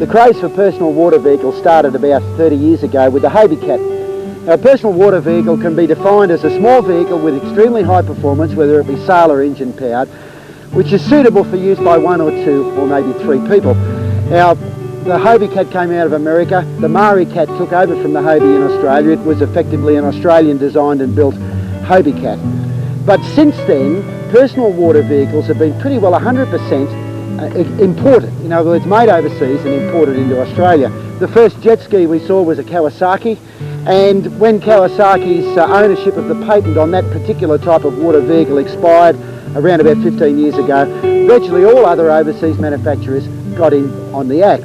The craze for personal water vehicles started about 30 years ago with the Hobie Cat. Now, a personal water vehicle can be defined as a small vehicle with extremely high performance, whether it be sail or engine powered, which is suitable for use by 1 or 2 or maybe 3 people. Now, the Hobie Cat came out of America. The Maori Cat took over from the Hobie in Australia. It was effectively an Australian designed and built Hobie Cat. But since then, personal water vehicles have been pretty well 100% imported. In other words, made overseas and imported into Australia. The first jet ski we saw was a Kawasaki, and when Kawasaki's ownership of the patent on that particular type of water vehicle expired around about 15 years ago, virtually all other overseas manufacturers got in on the act.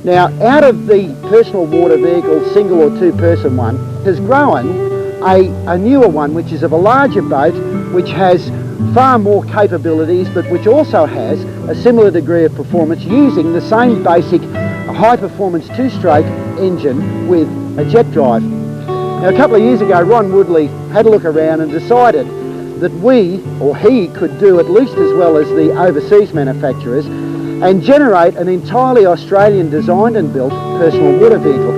Now, out of the personal water vehicle, single or 2-person one, has grown a newer one, which is of a larger boat, which has far more capabilities, but which also has a similar degree of performance using the same basic high-performance 2-stroke engine with a jet drive. Now, a couple of years ago, Ron Woodleigh had a look around and decided that we, or he, could do at least as well as the overseas manufacturers and generate an entirely Australian designed and built personal water vehicle.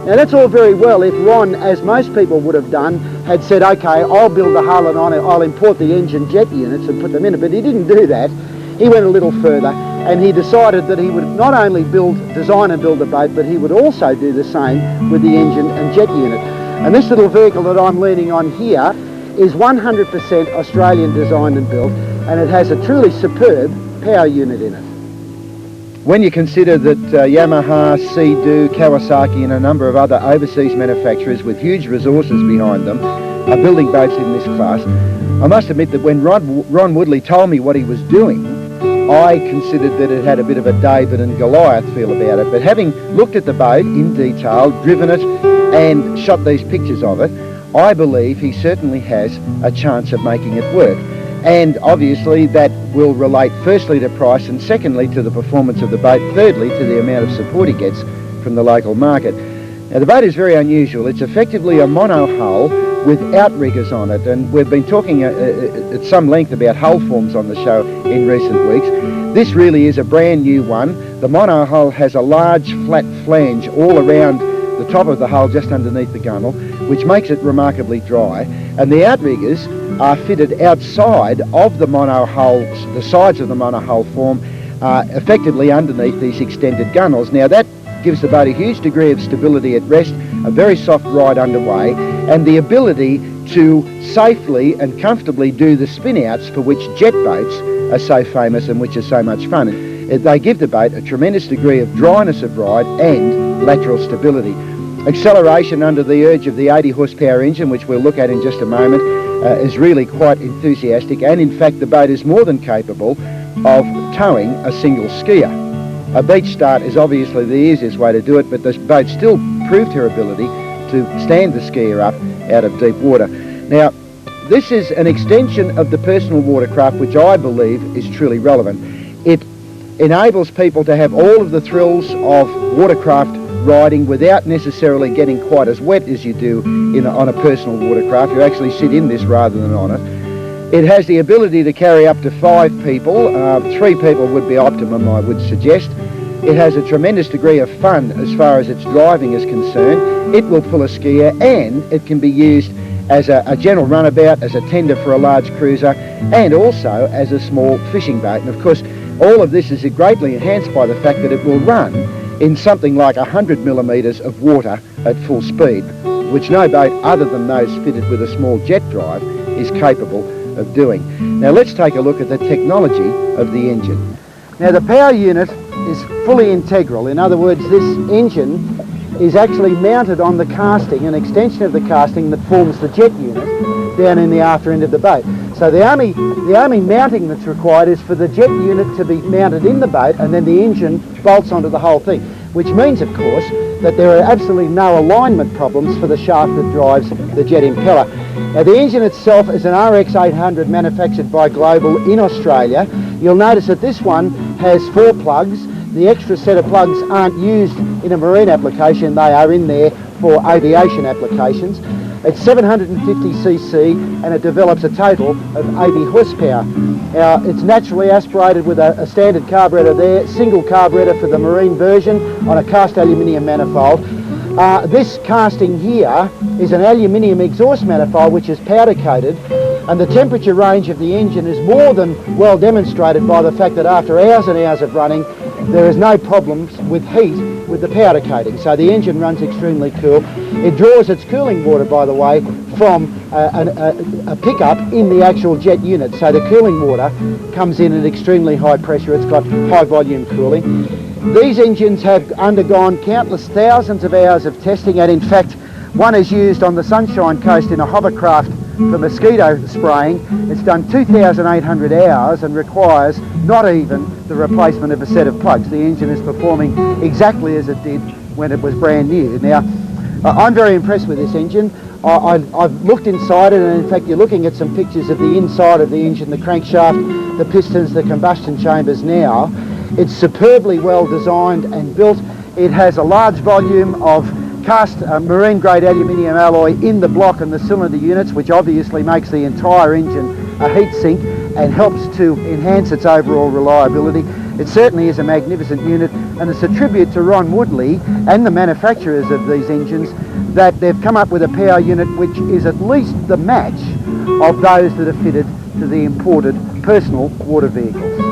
Now, that's all very well if Ron, as most people would have done, had said, okay, I'll build the hull and I'll import the engine jet units and put them in it, but he didn't do that. He went a little further and he decided that he would not only design and build the boat, but he would also do the same with the engine and jet unit. And this little vehicle that I'm leaning on here is 100% Australian designed and built, and it has a truly superb power unit in it. When you consider that Yamaha, Sea-Doo, Kawasaki and a number of other overseas manufacturers with huge resources behind them are building boats in this class, I must admit that when Ron Woodleigh told me what he was doing, I considered that it had a bit of a David and Goliath feel about it. But having looked at the boat in detail, driven it and shot these pictures of it, I believe he certainly has a chance of making it work. And obviously that will relate firstly to price and secondly to the performance of the boat, thirdly to the amount of support he gets from the local market. Now, the boat is very unusual. It's effectively a mono hull with outriggers on it, and we've been talking at some length about hull forms on the show in recent weeks. This really is a brand new one. The mono hull has a large flat flange all around the top of the hull just underneath the gunnel, which makes it remarkably dry, and the outriggers are fitted outside of the mono hulls, the sides of the mono hull form, effectively underneath these extended gunnels. Now, that gives the boat a huge degree of stability at rest, a very soft ride underway, and the ability to safely and comfortably do the spin-outs for which jet boats are so famous and which are so much fun. They give the boat a tremendous degree of dryness of ride and lateral stability. Acceleration under the urge of the 80 horsepower engine, which we'll look at in just a moment, is really quite enthusiastic, and in fact the boat is more than capable of towing a single skier. A beach start is obviously the easiest way to do it, but the boat still proved her ability to stand the skier up out of deep water. Now, this is an extension of the personal watercraft which I believe is truly relevant. It enables people to have all of the thrills of watercraft riding without necessarily getting quite as wet as you do on a personal watercraft. You actually sit in this rather than on it. It has the ability to carry up to 5 people. 3 people would be optimum, I would suggest. It has a tremendous degree of fun as far as its driving is concerned. It will pull a skier, and it can be used as a general runabout, as a tender for a large cruiser, and also as a small fishing boat. And of course, all of this is greatly enhanced by the fact that it will run in something like 100 millimetres of water at full speed, which no boat other than those fitted with a small jet drive is capable of doing. Now, let's take a look at the technology of the engine. Now, the power unit is fully integral. In other words, this engine is actually mounted on the casting, an extension of the casting that forms the jet unit down in the after end of the boat. So the only mounting that's required is for the jet unit to be mounted in the boat, and then the engine bolts onto the whole thing, which means, of course, that there are absolutely no alignment problems for the shaft that drives the jet impeller. Now, the engine itself is an RX 800 manufactured by Global in Australia. You'll notice that this one has 4 plugs. The extra set of plugs aren't used in a marine application. They are in there for aviation applications. It's 750cc and it develops a total of 80 horsepower. Now, it's naturally aspirated with a standard carburettor there, single carburettor for the marine version on a cast aluminium manifold. This casting here is an aluminium exhaust manifold which is powder coated, and the temperature range of the engine is more than well demonstrated by the fact that after hours and hours of running there is no problems with heat with the powder coating, so the engine runs extremely cool. It draws its cooling water, by the way, from a pickup in the actual jet unit, so the cooling water comes in at extremely high pressure. It's got high volume cooling. These engines have undergone countless thousands of hours of testing, and in fact one is used on the Sunshine Coast in a hovercraft for mosquito spraying. It's done 2,800 hours and requires not even the replacement of a set of plugs. The engine is performing exactly as it did when it was brand new. Now, I'm very impressed with this engine. I've looked inside it, and in fact you're looking at some pictures of the inside of the engine, the crankshaft, the pistons, the combustion chambers now. It's superbly well designed and built. It has a large volume of cast marine grade aluminium alloy in the block and the cylinder units, which obviously makes the entire engine a heat sink and helps to enhance its overall reliability. It certainly is a magnificent unit, and it's a tribute to Ron Woodleigh and the manufacturers of these engines that they've come up with a power unit which is at least the match of those that are fitted to the imported personal water vehicles.